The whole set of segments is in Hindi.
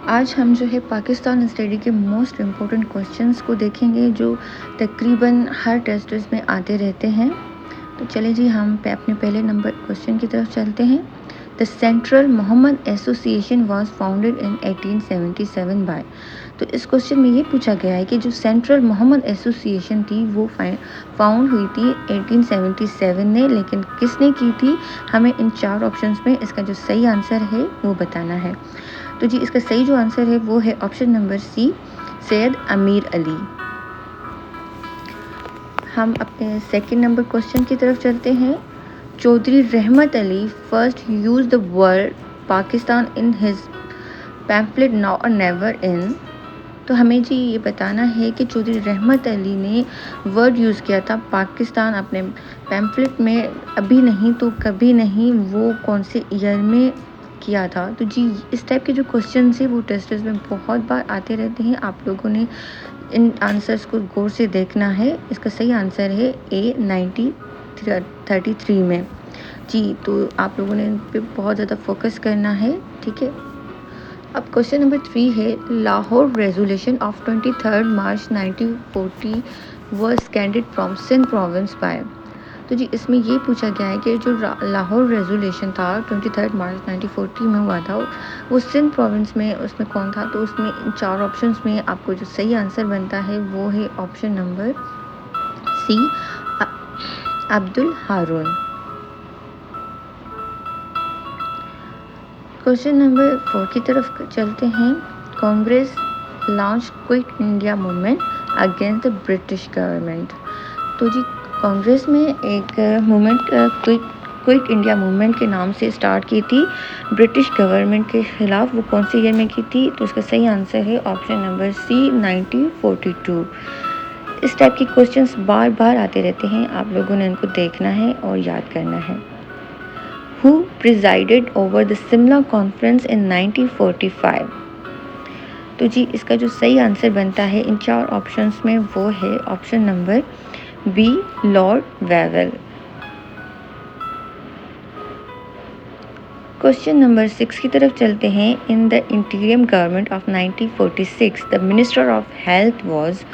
आज हम जो है पाकिस्तान स्टडी के मोस्ट इम्पोर्टेंट क्वेश्चंस को देखेंगे जो तकरीबन हर टेस्ट में आते रहते हैं। तो चले जी हम अपने पहले नंबर क्वेश्चन की तरफ चलते हैं। The central Mohammad association was founded in 1877 by. तो इस क्वेश्चन में ये पूछा गया है कि जो सेंट्रल मोहम्मद एसोसिएशन थी वो फाउंड हुई थी 1877 में, लेकिन किसने की थी? हमें इन 4 ऑप्शंस में इसका जो सही आंसर है वो बताना है। तो जी इसका सही जो आंसर है वो है ऑप्शन नंबर सी, सैयद अमीर अली। हम अपने सेकंड नंबर क्वेश्चन की तरफ चलते हैं। Chaudhary Rahmat Ali first use the word Pakistan in his pamphlet now और नेवर इन। तो हमें जी ये बताना है कि चौधरी रहमत अली ने वर्ड यूज़ किया था पाकिस्तान अपने पैम्फलेट में, अभी नहीं तो कभी नहीं, वो कौन से ईयर में किया था। तो जी इस टाइप के जो क्वेश्चन है वो टेस्ट्स में बहुत बार आते रहते हैं। आप लोगों ने इन आंसर्स को गौर से देखना है। इसका सही आंसर है ए 1933 में। जी तो आप लोगों ने इन पे बहुत ज़्यादा फोकस करना है, ठीक है। अब क्वेश्चन नंबर 3 है, Lahore resolution of 23 March 1940 was seconded from Sindh province by. तो जी इसमें ये पूछा गया है कि जो लाहौर रेजोल्यूशन था 23 मार्च 1940 में हुआ था वो सिंध प्रोविंस में, उसमें कौन था? तो उसमें 4 ऑप्शंस में आपको जो सही आंसर बनता है वो है ऑप्शन नंबर सी, अब्दुल हारून। क्वेश्चन नंबर 4 की तरफ चलते हैं। Congress launch quit India movement against the British government. तो जी कांग्रेस में एक मूवमेंट क्विट इंडिया मूवमेंट के नाम से स्टार्ट की थी ब्रिटिश गवर्नमेंट के ख़िलाफ़। वो कौन से ईयर में की थी? तो उसका सही आंसर है ऑप्शन नंबर सी, 1942। इस टाइप के क्वेश्चंस बार बार आते रहते हैं, आप लोगों ने इनको देखना है और याद करना है। Who presided over the Simla Conference in 1945? तो जी इसका जो सही आंसर बनता है इन 4 ऑप्शंस में वो है option number B, Lord Wavell. Question number 6 की तरफ चलते हैं। In the interim government of 1946 the minister of health was.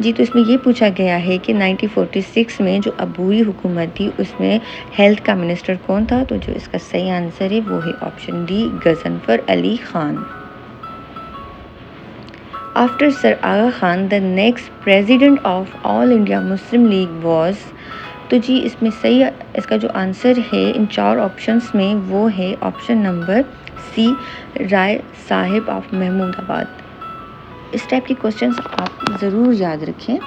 जी तो इसमें ये पूछा गया है कि 1946 में जो अबूरी हुकूमत थी उसमें हेल्थ का मिनिस्टर कौन था? तो जो इसका सही आंसर है वो है option D, Ghazanfar Ali Khan. After sir Aga Khan the next president of All India Muslim league was. तो जी इसमें सही इसका जो आंसर है इन 4 ऑप्शंस में वो है option number C, Rai Sahib of Mahmudabad. इस टाइप के क्वेश्चंस आप ज़रूर याद रखें।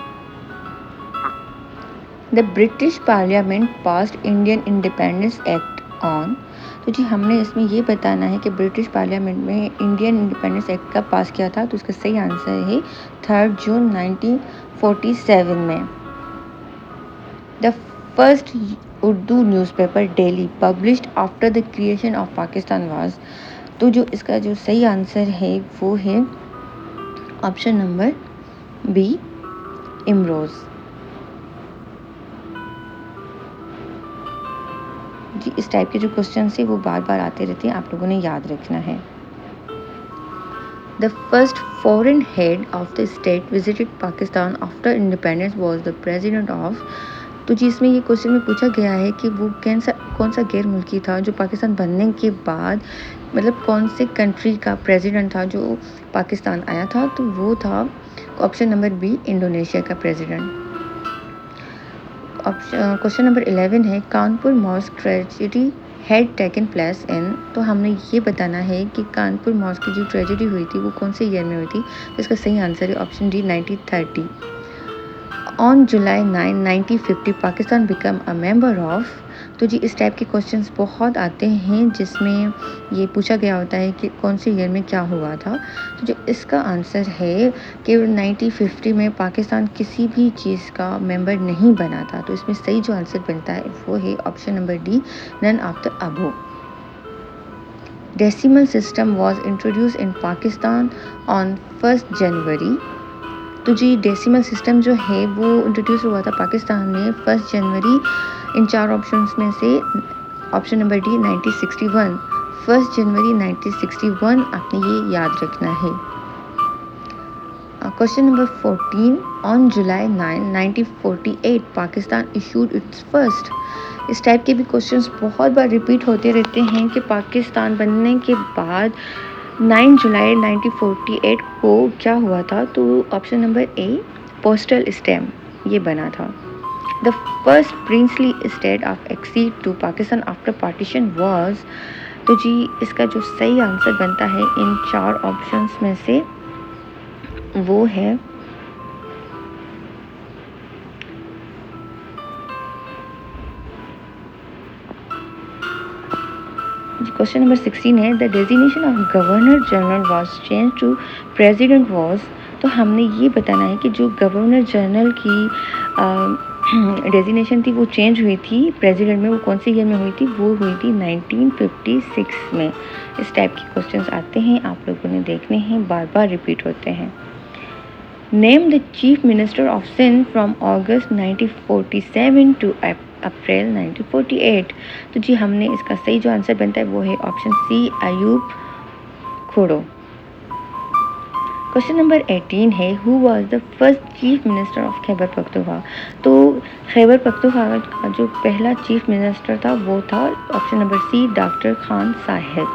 The British parliament passed Indian independence act on. तो जी हमने इसमें ये बताना है कि ब्रिटिश पार्लियामेंट में इंडियन इंडिपेंडेंस एक्ट कब पास किया था। तो इसका सही आंसर है 3 जून 1947 में। The first Urdu newspaper daily published after the creation of Pakistan was. तो जो इसका जो सही आंसर है वो है ऑप्शन नंबर बी, इमरोज़। जी इस टाइप के जो क्वेश्चन है वो बार बार आते रहते हैं, आप लोगों ने याद रखना है। The first foreign head of the state visited Pakistan after independence was the president of. तो जी इसमें ये क्वेश्चन में पूछा गया है कि वो कौन सा गैर मुल्की था जो पाकिस्तान बनने के बाद, मतलब कौन से कंट्री का प्रेसिडेंट था जो पाकिस्तान आया था? तो वो था ऑप्शन नंबर बी, इंडोनेशिया का प्रेसिडेंट। क्वेश्चन नंबर 11 है, Kanpur mosque tragedy had taken place in. तो हमने ये बताना है कि कानपुर मॉस्क की जो ट्रेजेडी हुई थी वो कौन से ईयर में हुई थी। तो इसका सही आंसर है option D, 1930। On July 9, 1950 Pakistan become a member of. तो जी इस टाइप के क्वेश्चंस बहुत आते हैं जिसमें ये पूछा गया होता है कि कौन से ईयर में क्या हुआ था। तो जो इसका आंसर है कि 1950 में पाकिस्तान किसी भी चीज़ का मेंबर नहीं बना था। तो इसमें सही जो आंसर बनता है वो है option number D, none of the above. Decimal system was introduce in Pakistan on 1 January. तो जी डेसिमल सिस्टम जो है वो इंट्रोड्यूस हुआ था पाकिस्तान में 1 जनवरी। इन 4 ऑप्शंस में से ऑप्शन नंबर डी, 1961 1 जनवरी 1961, आपने ये याद रखना है। Question number 14, on July 9, 1948 Pakistan issued it's first. इस टाइप के भी क्वेश्चंस बहुत बार रिपीट होते रहते हैं कि पाकिस्तान बनने के बाद 9 जुलाई 1948 को क्या हुआ था। तो option number A, postal stamp ये बना था। The first princely state of accede to Pakistan after partition was. तो जी इसका जो सही आंसर बनता है इन 4 ऑप्शंस में से वो है क्वेश्चन नंबर 16 है, the designation of governor general was change to president was. तो हमने ये बताना है कि जो गवर्नर जनरल की डेजिग्नेशन थी वो चेंज हुई थी प्रेसिडेंट में, वो कौन से ईयर में हुई थी, वो हुई थी 1956 में। इस टाइप के क्वेश्चंस आते हैं, आप लोगों ने देखने हैं, बार बार रिपीट होते हैं। Name the chief minister of Sindh from August 1947 to April 1948। तो जी हमने इसका सही जो आंसर बनता है वो है option C, Ayub Khuhro. Question number 18 है, who was the first chief minister of Khyber Pakhtunkhwa. तो खैबर पख्तूनख्वा का जो पहला चीफ मिनिस्टर था वो था option number C, doctor Khan Sahib.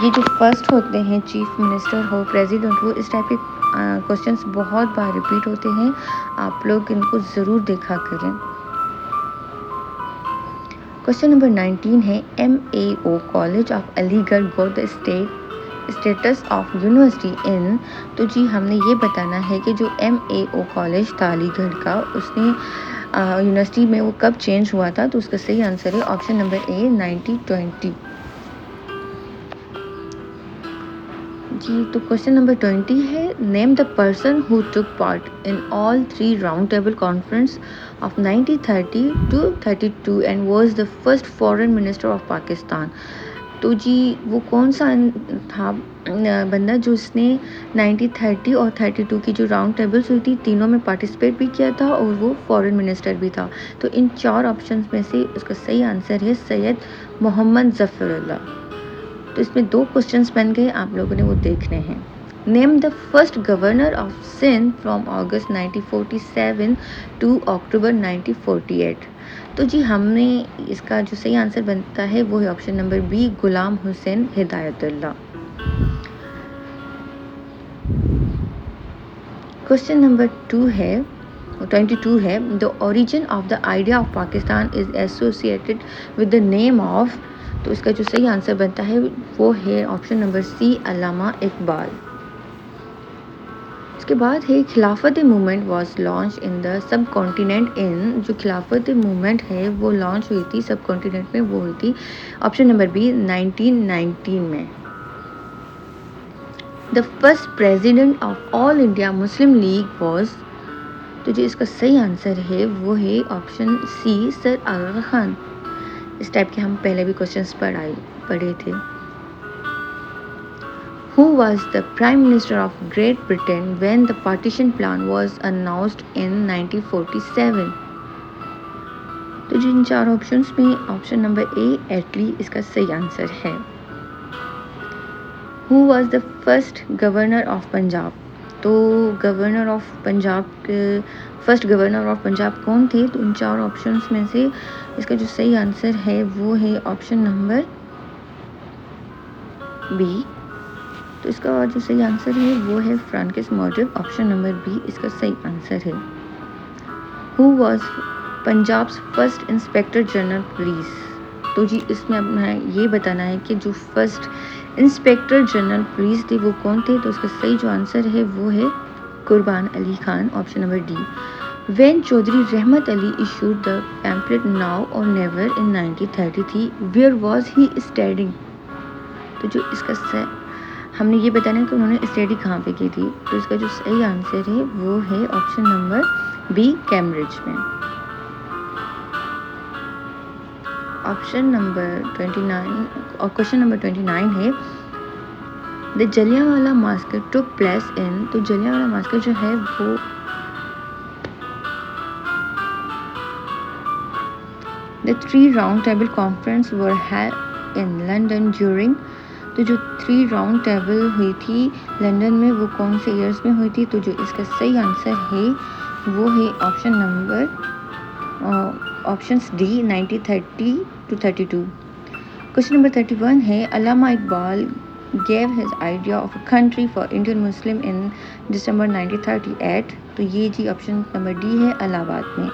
ये जो फर्स्ट होते हैं चीफ मिनिस्टर हो, प्रेसिडेंट हो, इस टाइप के क्वेश्चंस बहुत बार रिपीट होते हैं, आप लोग इनको ज़रूर देखा करें। क्वेश्चन नंबर 19 है, MAO college of Aligarh got the status of university in. तो जी हमने ये बताना है कि जो MAO कॉलेज था अलीगढ़ का, उसने यूनिवर्सिटी में वो कब चेंज हुआ था। तो उसका सही आंसर है ऑप्शन नंबर ए, 1920। जी तो क्वेश्चन नंबर 20 है, name the person who took part in all 3 round table conference of 1930 to 32 and was the first foreign minister of Pakistan. तो जी वो कौन सा था बंदा जो उसने 1930 और 32 की जो राउंड टेबल्स हुई थी तीनों में पार्टिसिपेट भी किया था और वो फॉरेन मिनिस्टर भी था। तो इन 4 ऑप्शंस में से उसका सही आंसर है सैयद मोहम्मद ज़फ़रुल्लाह। तो इसमें 2 क्वेश्चंस बन गए, आप लोगों ने वो देखने हैं। Name the first governor of Sindh from August 1947 to October 1948। तो जी हमने इसका जो सही आंसर बनता है वो है option number B, Ghulam Hussain Hidayatullah. Question number 22 है, the origin of the idea of Pakistan is associated with the name of. तो इसका जो सही आंसर बनता है वो है option number C, Allama Iqbal. इसके बाद है, Khilafat movement was launch in the subcontinent in. जो खिलाफत मूवमेंट है वो लॉन्च हुई थी सब कॉन्टिनेंट में, वो हुई थी ऑप्शन नंबर बी, 1919 में। The first president of All India Muslim league was. तो जो इसका सही आंसर है वो है ऑप्शन सी, सर आगा खान। इस टाइप के हम पहले भी क्वेश्चंस पढ़े थे। Who was the Prime Minister of Great Britain when the partition plan was announced in 1947? तो जिन 4 ऑप्शंस में ऑप्शन नंबर ए, एटली इसका सही आंसर है। Who was the first Governor of Punjab? तो governor of Punjab first governor of Punjab कौन थे। तो इन 4 ऑप्शंस में से इसका जो सही आंसर है वो है ऑप्शन नंबर बी। तो इसका जो सही आंसर है वो है फ्रांसिस मॉर्डव, ऑप्शन नंबर बी इसका सही आंसर है। Who was Punjab's first inspector general police. तो जी इसमें अपना ये बताना है कि जो फर्स्ट इंस्पेक्टर जनरल पुलिस थे वो कौन थे। तो इसका सही जो आंसर है वो है Qurban Ali Khan, option number D. When Chaudhry Rahmat Ali issued the pamphlet Now or Never in 1933, where was he studying? तो जो इसका हमने ये बताना है कि उन्होंने स्टडी कहाँ पे की थी। तो इसका जो सही आंसर है वो है ऑप्शन नंबर बी, कैम्ब्रिज में। ऑप्शन नंबर 29 और क्वेश्चन नंबर 29 है, the Jallianwala Bhaskar took place in. तो जलियांवाला मास्कर जो है वो The 3 round table conference were in London during, तो जो 3 राउंड टेबल हुई थी लंदन में वो कौन से ईयर्स में हुई थी? तो जो इसका सही आंसर है वो है options D 1930 to 32। Question number 31 है अल्लामा Iqbal gave his idea of a country for Indian Muslim in December 1938। तो ये जी ऑप्शन नंबर डी है इलाहाबाद में।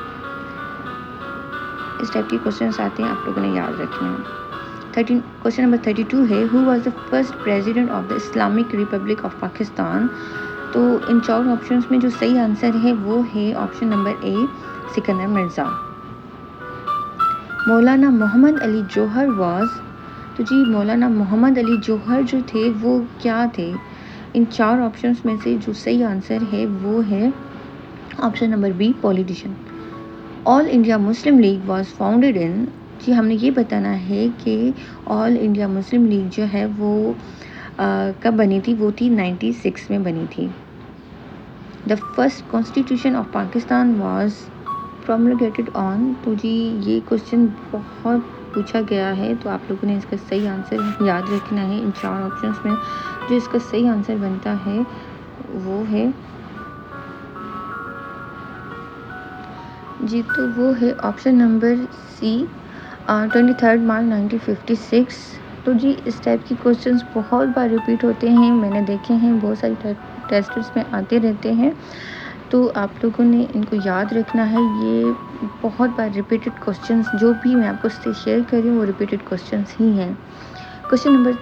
इस टाइप के क्वेश्चन आते हैं, आप लोगों ने याद रखना है। क्वेश्चन नंबर 32 है who was the first president of the Islamic Republic of Pakistan. तो इन 4 ऑप्शंस में जो सही आंसर है वो है option number A Sikandar Mirza. Maulana Mohammad Ali Johar was, तो जी मौलाना मोहम्मद अली जौहर जो थे वो क्या थे? इन 4 ऑप्शंस में से जो सही आंसर है वो है option number B politician. All India Muslim league was founded in, जी हमने ये बताना है कि ऑल इंडिया मुस्लिम लीग जो है वो कब बनी थी? वो थी 96 में बनी थी। The first constitution of Pakistan was promulgated on, तो जी ये क्वेश्चन बहुत पूछा गया है, तो आप लोगों ने इसका सही आंसर याद रखना है। इन 4 ऑप्शंस में जो इसका सही आंसर बनता है वो है जी, तो वो है ऑप्शन नंबर सी 23 मार्च 1956। तो जी इस टाइप की क्वेश्चंस बहुत बार रिपीट होते हैं, मैंने देखे हैं, बहुत सारे टेस्ट्स में आते रहते हैं, तो आप लोगों ने इनको याद रखना है। ये बहुत बार रिपीटेड क्वेश्चंस जो भी मैं आपको शेयर कर रही हूँ वो रिपीटेड क्वेश्चंस ही हैं। क्वेश्चन नंबर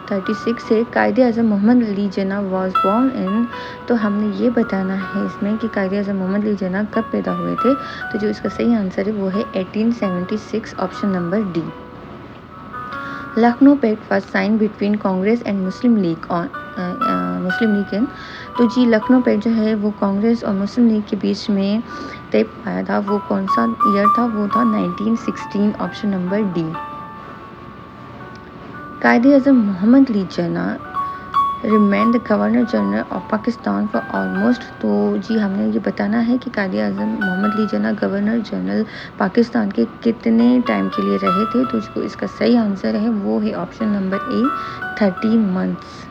36 है कायदे आज़म मोहम्मद अली जिन्ना वाज बॉर्न इन, तो हमने ये बताना है इसमें कि कायदे आज़म मोहम्मद अली जिन्ना कब पैदा हुए थे? तो जो इसका सही आंसर है वो है 1876 option number D. Lucknow pact was sign between Congress and Muslim League in, तो जी लखनऊ पैक्ट जो है वो कांग्रेस और मुस्लिम लीग के बीच में तय पाया था, वो कौन सा ईयर था? वो था 1916 option number D. Quaid-e Azam Mohammad Ali Jinnah remain the governor general of Pakistan for almost, तो जी हमने ये बताना है कि कायदे आज़म मोहम्मद अली जिन्ना गवर्नर जनरल पाकिस्तान के कितने टाइम के लिए रहे थे? तो इसको इसका सही आंसर है वो है option number A 13 months.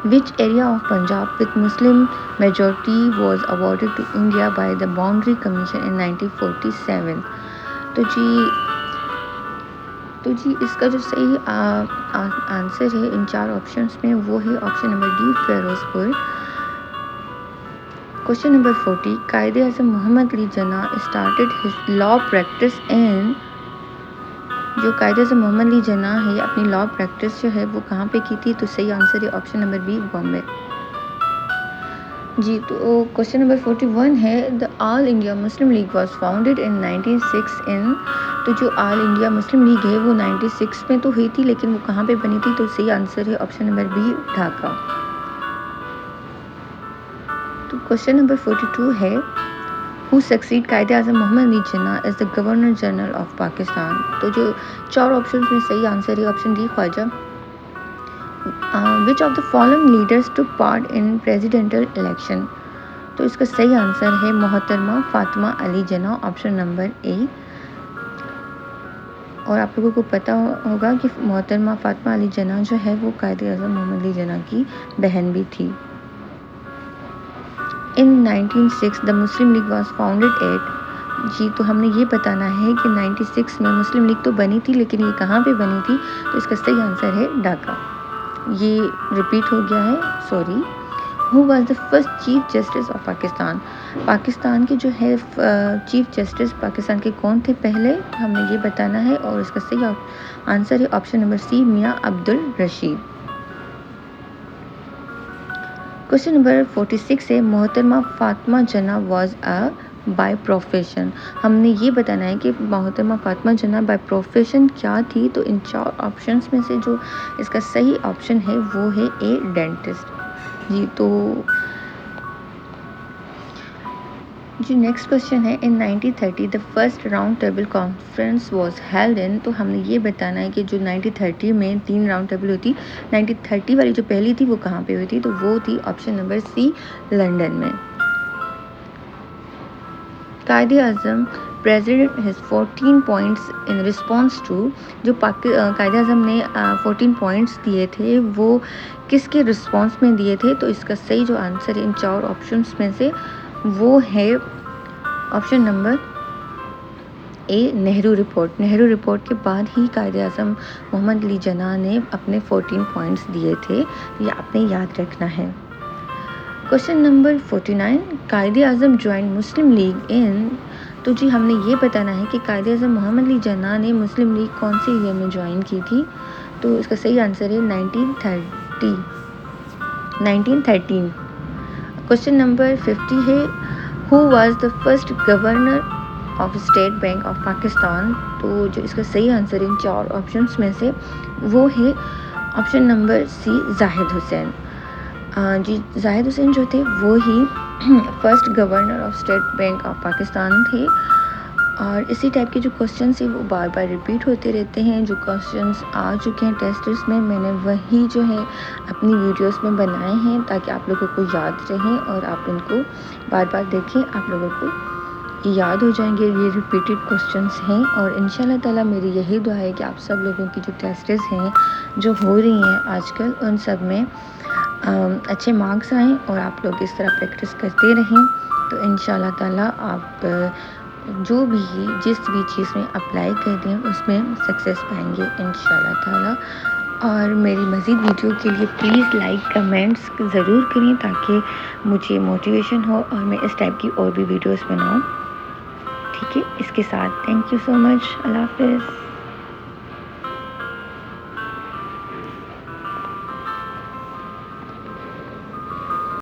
Which area of Punjab with Muslim majority was awarded to India by the Boundary Commission in 1947? तो जी इसका जो सही आंसर है इन 4 ऑप्शंस में वो है option number D Ferozepur. Question number 40 Quaid-e Azam Mohammad Ali Jinnah started his law practice in, जो कायदे आज़म मोहम्मद अली जिन्ना है अपनी लॉ प्रैक्टिस जो है वो कहाँ पे की थी? तो सही आंसर है ऑप्शन नंबर बी बॉम्बे। जी तो क्वेश्चन नंबर 41 है the all India Muslim league was founded इन 96 इन, तो जो ऑल इंडिया मुस्लिम लीग है वो 96 में तो हुई थी, लेकिन वो कहाँ पे बनी थी? तो सही आंसर है ऑप्शन नंबर बी ढाका। तो क्वेश्चन नंबर 42 है who succeed Quaid-e Azam Mohammad Ali Jinnah as the governor general of Pakistan, तो जो 4 ऑप्शन में सही आंसर है option D Khawaja. Which of the following leaders took part in presidential election, तो इसका सही आंसर है Mohtarma Fatima Ali Jinnah option number A. और आप लोगों को पता होगा कि मोहतरमा फातिमा अली जिन्ना जो है वो कायदे आज़म मोहम्मद अली जिन्ना की बहन भी थी। In 1906 the Muslim league was founded at, जी तो हमने ये बताना है कि 96 में मुस्लिम लीग तो बनी थी, लेकिन ये कहाँ पे बनी थी? तो इसका सही आंसर है ढाका। ये रिपीट हो गया है, sorry. Who was the first chief justice of Pakistan, Pakistan के जो है चीफ जस्टिस पाकिस्तान के कौन थे पहले? हमने ये बताना है और इसका सही आंसर है ऑप्शन नंबर सी मियाँ अब्दुल रशीद। क्वेश्चन नंबर 46 है मोहतरमा फातिमा जिन्ना वाज अ बाय प्रोफेशन, हमने ये बताना है कि मोहतरमा फातिमा जिन्ना बाय प्रोफेशन क्या थी? तो इन 4 ऑप्शंस में से जो इसका सही ऑप्शन है वो है ए डेंटिस्ट। जी तो जी नेक्स्ट क्वेश्चन है इन 1930 the first round table conference was held in, तो हमने ये बताना है कि जो 1930 में 3 राउंड टेबल हुई थी, 1930 वाली जो पहली थी वो कहाँ पे हुई थी? तो वो थी ऑप्शन नंबर सी लंदन में। Quaid-e Azam presented his 14 points in response to, जो कायदे आज़म ने 14 पॉइंट्स दिए थे वो किसके रिस्पॉन्स में दिए थे? तो इसका सही जो आंसर है इन 4 ऑप्शंस में से वो है ऑप्शन नंबर ए, नेहरू रिपोर्ट। नेहरू रिपोर्ट के बाद ही कायदे आज़म मोहम्मद अली जिन्ना ने अपने 14 पॉइंट्स दिए थे, ये आपने याद रखना है। क्वेश्चन नंबर 49, कायदे आज़म ज्वाइन मुस्लिम लीग इन, तो जी हमने ये बताना है कि कायदे आज़म मोहम्मद अली जिन्ना ने मुस्लिम लीग कौन से ईयर में ज्वाइन की थी? तो इसका सही आंसर है 1913। क्वेश्चन नंबर 50 है, who was the first governor of State Bank of Pakistan? तो जो इसका सही आंसर इन 4 ऑप्शंस में से वो है option number C, Zahid Hussain. जी जाहिद हुसैन जो थे वो ही first governor of State Bank of Pakistan थे। और इसी टाइप के जो क्वेश्चंस हैं वो बार बार रिपीट होते रहते हैं। जो क्वेश्चंस आ चुके हैं टेस्ट में, मैंने वही जो है अपनी वीडियोस में बनाए हैं ताकि आप लोगों को याद रहें और आप इनको बार बार देखें, आप लोगों को याद हो जाएंगे। ये रिपीटेड क्वेश्चंस हैं और इंशाल्लाह ताला मेरी यही दुआ है कि आप सब लोगों की जो टेस्ट्स हैं जो हो रही हैं आजकल, उन सब में अच्छे मार्क्स आएँ और आप लोग इस तरह प्रैक्टिस करते रहें तो इंशाल्लाह ताला आप जो भी जिस भी चीज़ में अप्लाई करते हैं उसमें सक्सेस पाएंगे इंशाल्लाह ताला। और मेरी मज़ीद वीडियो के लिए प्लीज़ लाइक कमेंट्स ज़रूर करें ताकि मुझे मोटिवेशन हो और मैं इस टाइप की और भी वीडियोस बनाऊं। ठीक है, इसके साथ थैंक यू सो मच, अल्लाह हाफ़िज़।